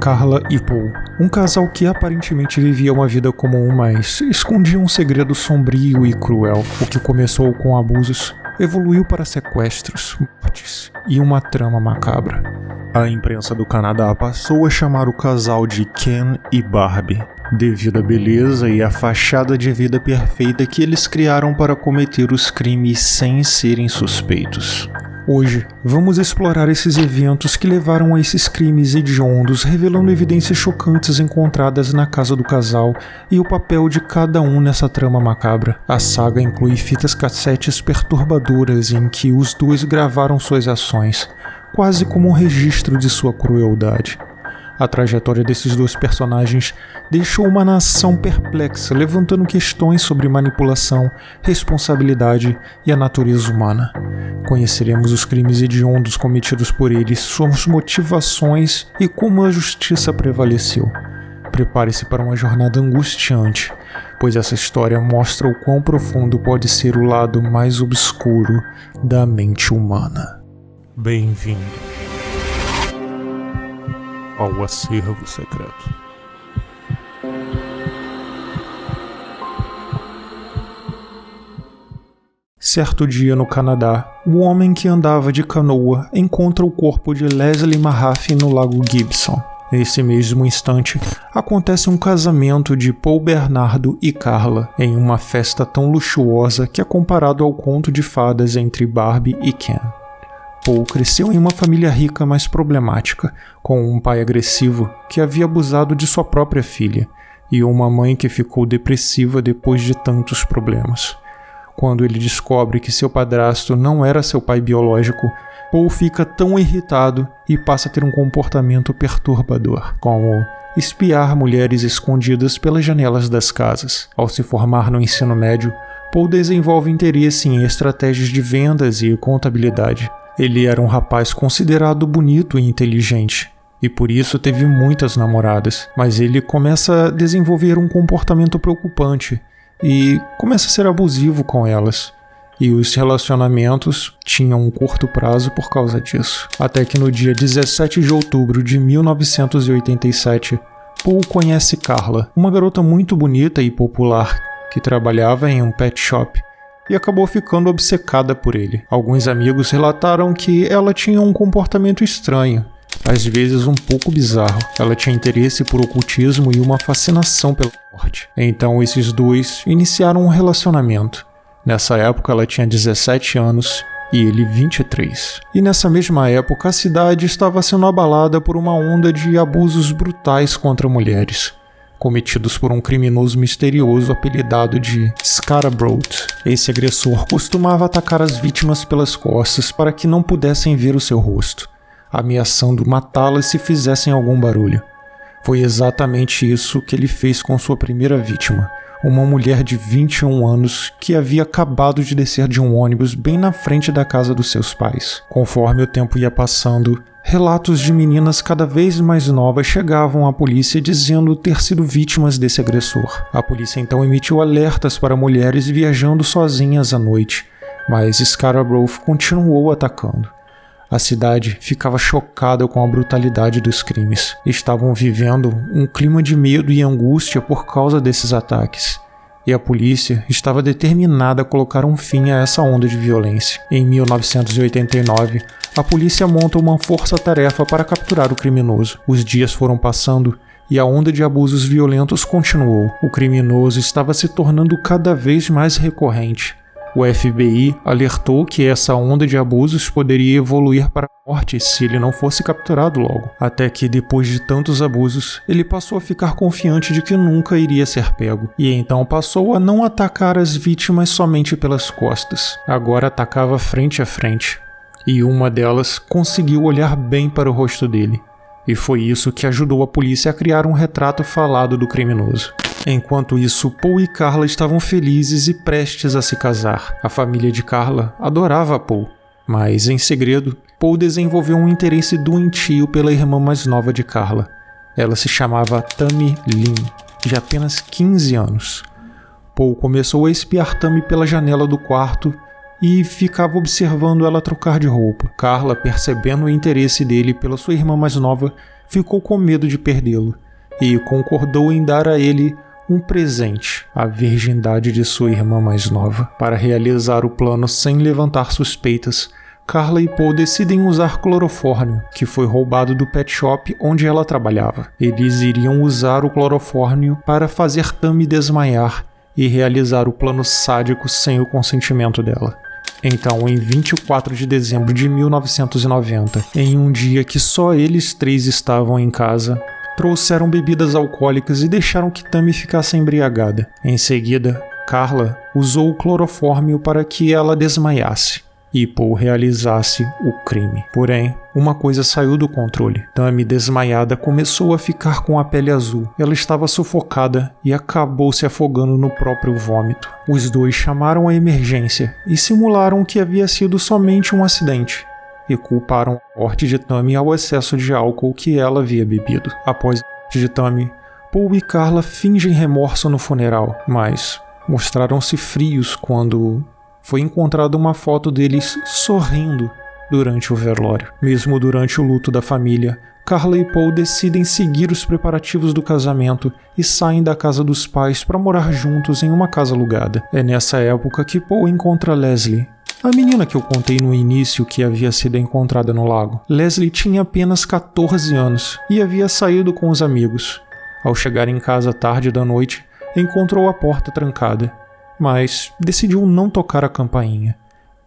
Carla e Paul, um casal que aparentemente vivia uma vida comum, mas escondia um segredo sombrio e cruel. O que começou com abusos evoluiu para sequestros, mortes e uma trama macabra. A imprensa do Canadá passou a chamar o casal de Ken e Barbie, devido à beleza e à fachada de vida perfeita que eles criaram para cometer os crimes sem serem suspeitos. Hoje, vamos explorar esses eventos que levaram a esses crimes hediondos, revelando evidências chocantes encontradas na casa do casal e o papel de cada um nessa trama macabra. A saga inclui fitas cassetes perturbadoras em que os dois gravaram suas ações, quase como um registro de sua crueldade. A trajetória desses dois personagens deixou uma nação perplexa, levantando questões sobre manipulação, responsabilidade e a natureza humana. Conheceremos os crimes hediondos cometidos por eles, suas motivações e como a justiça prevaleceu. Prepare-se para uma jornada angustiante, pois essa história mostra o quão profundo pode ser o lado mais obscuro da mente humana. Bem-vindo ao Acervo Secreto. Certo dia no Canadá, o homem que andava de canoa encontra o corpo de Leslie Mahaffey no Lago Gibson. Nesse mesmo instante, acontece um casamento de Paul Bernardo e Carla, em uma festa tão luxuosa que é comparado ao conto de fadas entre Barbie e Ken. Paul cresceu em uma família rica, mas problemática, com um pai agressivo que havia abusado de sua própria filha, e uma mãe que ficou depressiva depois de tantos problemas. Quando ele descobre que seu padrasto não era seu pai biológico, Paul fica tão irritado e passa a ter um comportamento perturbador, como espiar mulheres escondidas pelas janelas das casas. Ao se formar no ensino médio, Paul desenvolve interesse em estratégias de vendas e contabilidade. Ele era um rapaz considerado bonito e inteligente, e por isso teve muitas namoradas, mas ele começa a desenvolver um comportamento preocupante e começa a ser abusivo com elas. E os relacionamentos tinham um curto prazo por causa disso. Até que no dia 17 de outubro de 1987, Paul conhece Carla, uma garota muito bonita e popular que trabalhava em um pet shop, e acabou ficando obcecada por ele. Alguns amigos relataram que ela tinha um comportamento estranho, às vezes um pouco bizarro. Ela tinha interesse por ocultismo e uma fascinação pela morte. Então esses dois iniciaram um relacionamento. Nessa época ela tinha 17 anos e ele 23. E nessa mesma época a cidade estava sendo abalada por uma onda de abusos brutais contra mulheres, cometidos por um criminoso misterioso apelidado de Scarborough. Esse agressor costumava atacar as vítimas pelas costas para que não pudessem ver o seu rosto, ameaçando matá-las se fizessem algum barulho. Foi exatamente isso que ele fez com sua primeira vítima, uma mulher de 21 anos que havia acabado de descer de um ônibus bem na frente da casa dos seus pais. Conforme o tempo ia passando, relatos de meninas cada vez mais novas chegavam à polícia dizendo ter sido vítimas desse agressor. A polícia então emitiu alertas para mulheres viajando sozinhas à noite, mas Scarborough continuou atacando. A cidade ficava chocada com a brutalidade dos crimes. Estavam vivendo um clima de medo e angústia por causa desses ataques. E a polícia estava determinada a colocar um fim a essa onda de violência. Em 1989, a polícia monta uma força-tarefa para capturar o criminoso. Os dias foram passando e a onda de abusos violentos continuou. O criminoso estava se tornando cada vez mais recorrente. O FBI alertou que essa onda de abusos poderia evoluir para a morte se ele não fosse capturado logo. Até que, depois de tantos abusos, ele passou a ficar confiante de que nunca iria ser pego. E então passou a não atacar as vítimas somente pelas costas. Agora atacava frente a frente. E uma delas conseguiu olhar bem para o rosto dele. E foi isso que ajudou a polícia a criar um retrato falado do criminoso. Enquanto isso, Paul e Carla estavam felizes e prestes a se casar. A família de Carla adorava Paul, mas em segredo, Paul desenvolveu um interesse doentio pela irmã mais nova de Carla. Ela se chamava Tammy Lynn, de apenas 15 anos. Paul começou a espiar Tammy pela janela do quarto e ficava observando ela trocar de roupa. Carla, percebendo o interesse dele pela sua irmã mais nova, ficou com medo de perdê-lo e concordou em dar a ele um presente, a virgindade de sua irmã mais nova. Para realizar o plano sem levantar suspeitas, Carla e Paul decidem usar clorofórmio, que foi roubado do pet shop onde ela trabalhava. Eles iriam usar o clorofórmio para fazer Tammy desmaiar e realizar o plano sádico sem o consentimento dela. Então, em 24 de dezembro de 1990, em um dia que só eles três estavam em casa, trouxeram bebidas alcoólicas e deixaram que Tammy ficasse embriagada. Em seguida, Carla usou o clorofórmio para que ela desmaiasse e Paul realizasse o crime. Porém, uma coisa saiu do controle. Tammy, desmaiada, começou a ficar com a pele azul. Ela estava sufocada e acabou se afogando no próprio vômito. Os dois chamaram a emergência e simularam que havia sido somente um acidente e culparam a morte de Tammy ao excesso de álcool que ela havia bebido. Após a morte de Tammy, Paul e Carla fingem remorso no funeral, mas mostraram-se frios quando foi encontrada uma foto deles sorrindo durante o velório. Mesmo durante o luto da família, Carla e Paul decidem seguir os preparativos do casamento e saem da casa dos pais para morar juntos em uma casa alugada. É nessa época que Paul encontra Leslie, a menina que eu contei no início que havia sido encontrada no lago. Leslie tinha apenas 14 anos e havia saído com os amigos. Ao chegar em casa tarde da noite, encontrou a porta trancada, mas decidiu não tocar a campainha,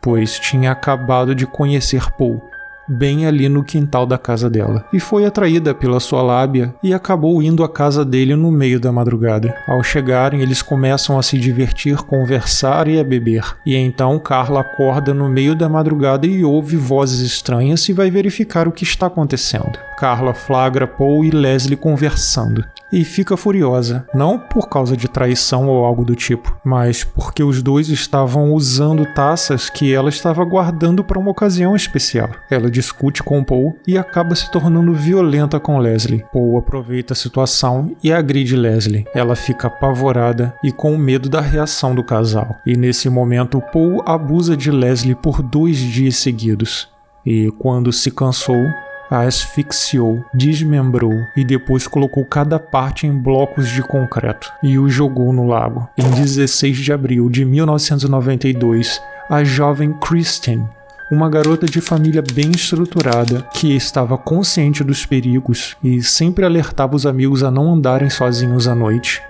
pois tinha acabado de conhecer Paul bem ali no quintal da casa dela, e foi atraída pela sua lábia e acabou indo à casa dele no meio da madrugada. Ao chegarem, eles começam a se divertir, conversar e a beber, e então Carla acorda no meio da madrugada e ouve vozes estranhas e vai verificar o que está acontecendo. Carla flagra Paul e Leslie conversando e fica furiosa, não por causa de traição ou algo do tipo, mas porque os dois estavam usando taças que ela estava guardando para uma ocasião especial. Ela discute com Paul e acaba se tornando violenta com Leslie. Paul aproveita a situação e agride Leslie. Ela fica apavorada e com medo da reação do casal. E nesse momento, Paul abusa de Leslie por 2 dias seguidos. E quando se cansou, a asfixiou, desmembrou e depois colocou cada parte em blocos de concreto e o jogou no lago. Em 16 de abril de 1992, a jovem Kristen, uma garota de família bem estruturada que estava consciente dos perigos e sempre alertava os amigos a não andarem sozinhos à noite,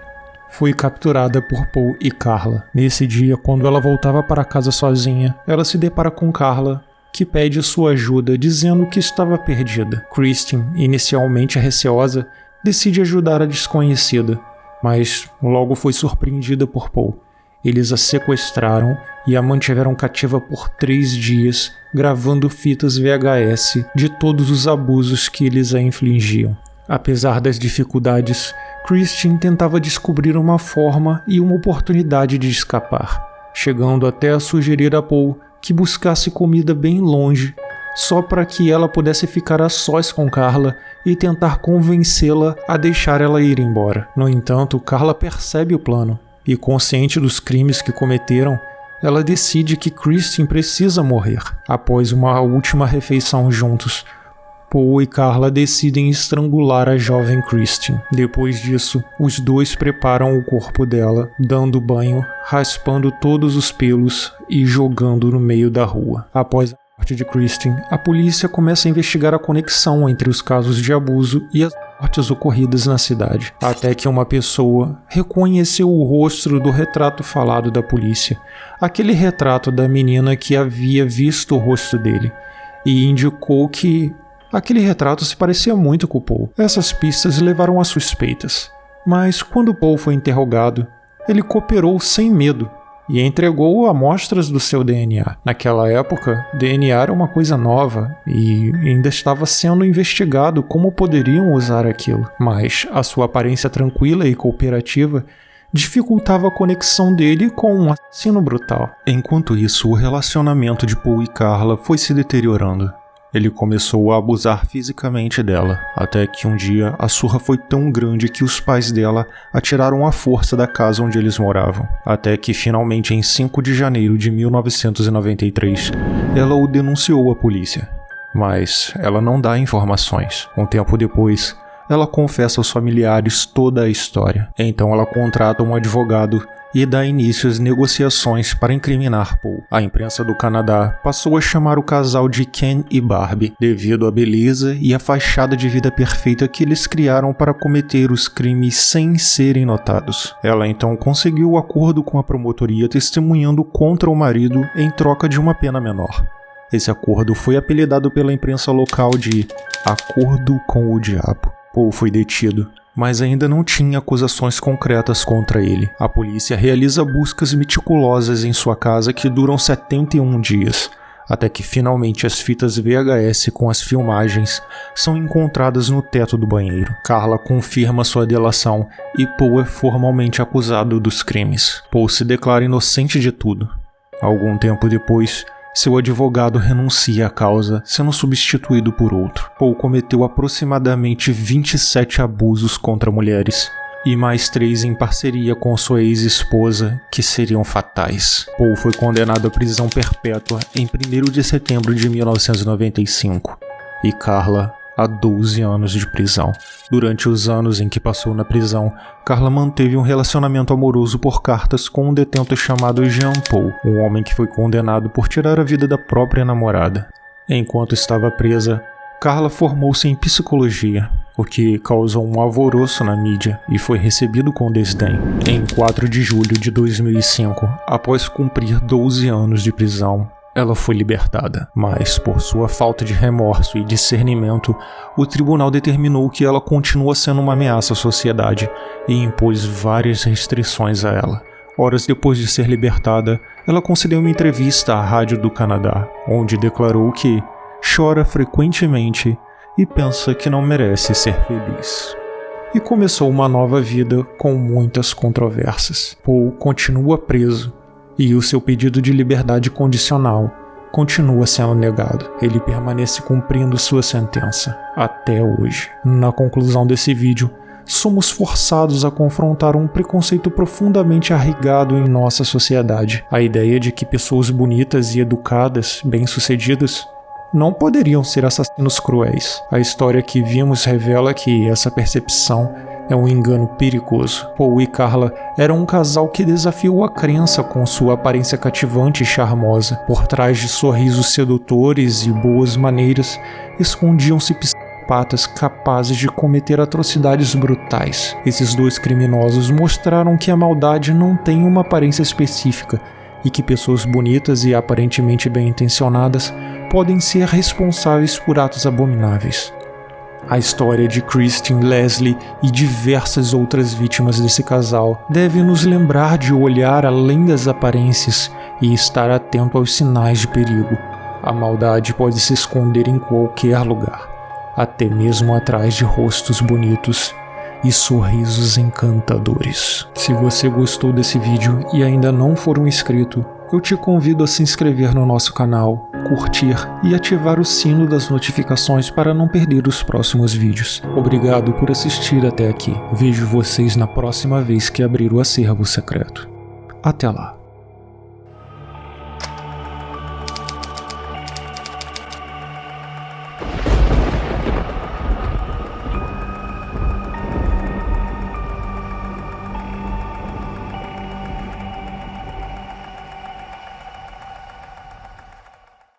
foi capturada por Paul e Carla. Nesse dia, quando ela voltava para casa sozinha, ela se depara com Carla, que pede sua ajuda, dizendo que estava perdida. Kristen, inicialmente receosa, decide ajudar a desconhecida, mas logo foi surpreendida por Paul. Eles a sequestraram e a mantiveram cativa por 3 dias, gravando fitas VHS de todos os abusos que eles a infligiam. Apesar das dificuldades, Kristen tentava descobrir uma forma e uma oportunidade de escapar, chegando até a sugerir a Paul que buscasse comida bem longe, só para que ela pudesse ficar a sós com Carla e tentar convencê-la a deixar ela ir embora. No entanto, Carla percebe o plano e, consciente dos crimes que cometeram, ela decide que Kristen precisa morrer. Após uma última refeição juntos, Paul e Carla decidem estrangular a jovem Kristen. Depois disso, os dois preparam o corpo dela, dando banho, raspando todos os pelos e jogando no meio da rua. Após a morte de Kristen, a polícia começa a investigar a conexão entre os casos de abuso e as mortes ocorridas na cidade, até que uma pessoa reconheceu o rosto do retrato falado da polícia, aquele retrato da menina que havia visto o rosto dele, e indicou que aquele retrato se parecia muito com Paul. Essas pistas levaram a suspeitas, mas quando Paul foi interrogado, ele cooperou sem medo e entregou amostras do seu DNA. Naquela época, DNA era uma coisa nova e ainda estava sendo investigado como poderiam usar aquilo, mas a sua aparência tranquila e cooperativa dificultava a conexão dele com um assassino brutal. Enquanto isso, o relacionamento de Paul e Carla foi se deteriorando. Ele começou a abusar fisicamente dela, até que um dia a surra foi tão grande que os pais dela a tiraram à força da casa onde eles moravam, até que finalmente em 5 de janeiro de 1993, ela o denunciou à polícia. mas ela não dá informações. Um tempo depois, ela confessa aos familiares toda a história. Então ela contrata um advogado e dá início às negociações para incriminar Paul. A imprensa do Canadá passou a chamar o casal de Ken e Barbie, devido à beleza e à fachada de vida perfeita que eles criaram para cometer os crimes sem serem notados. Ela então conseguiu o acordo com a promotoria, testemunhando contra o marido em troca de uma pena menor. Esse acordo foi apelidado pela imprensa local de Acordo com o Diabo. Paul foi detido, mas ainda não tinha acusações concretas contra ele. A polícia realiza buscas meticulosas em sua casa que duram 71 dias, até que finalmente as fitas VHS com as filmagens são encontradas no teto do banheiro. Carla confirma sua delação e Paul é formalmente acusado dos crimes. Paul se declara inocente de tudo. Algum tempo depois, seu advogado renuncia à causa, sendo substituído por outro. Paul cometeu aproximadamente 27 abusos contra mulheres, e mais 3 em parceria com sua ex-esposa, que seriam fatais. Paul foi condenado à prisão perpétua em 1º de setembro de 1995, e Carla a 12 anos de prisão. Durante os anos em que passou na prisão, Carla manteve um relacionamento amoroso por cartas com um detento chamado Jean Paul, um homem que foi condenado por tirar a vida da própria namorada. Enquanto estava presa, Carla formou-se em psicologia, o que causou um alvoroço na mídia e foi recebido com desdém. Em 4 de julho de 2005, após cumprir 12 anos de prisão, ela foi libertada, mas por sua falta de remorso e discernimento, o tribunal determinou que ela continua sendo uma ameaça à sociedade e impôs várias restrições a ela. Horas depois de ser libertada, ela concedeu uma entrevista à Rádio do Canadá, onde declarou que chora frequentemente e pensa que não merece ser feliz. E começou uma nova vida com muitas controvérsias. Paul continua preso, e o seu pedido de liberdade condicional continua sendo negado. Ele permanece cumprindo sua sentença até hoje. Na conclusão desse vídeo, somos forçados a confrontar um preconceito profundamente arraigado em nossa sociedade. A ideia de que pessoas bonitas e educadas, bem-sucedidas, não poderiam ser assassinos cruéis. A história que vimos revela que essa percepção é um engano perigoso. Paul e Carla eram um casal que desafiou a crença com sua aparência cativante e charmosa. Por trás de sorrisos sedutores e boas maneiras, escondiam-se psicopatas capazes de cometer atrocidades brutais. Esses dois criminosos mostraram que a maldade não tem uma aparência específica e que pessoas bonitas e aparentemente bem-intencionadas podem ser responsáveis por atos abomináveis. A história de Christine, Leslie e diversas outras vítimas desse casal deve nos lembrar de olhar além das aparências e estar atento aos sinais de perigo. A maldade pode se esconder em qualquer lugar, até mesmo atrás de rostos bonitos e sorrisos encantadores. Se você gostou desse vídeo e ainda não for um inscrito, eu te convido a se inscrever no nosso canal, curtir e ativar o sino das notificações para não perder os próximos vídeos. Obrigado por assistir até aqui. Vejo vocês na próxima vez que abrir o acervo secreto. Até lá.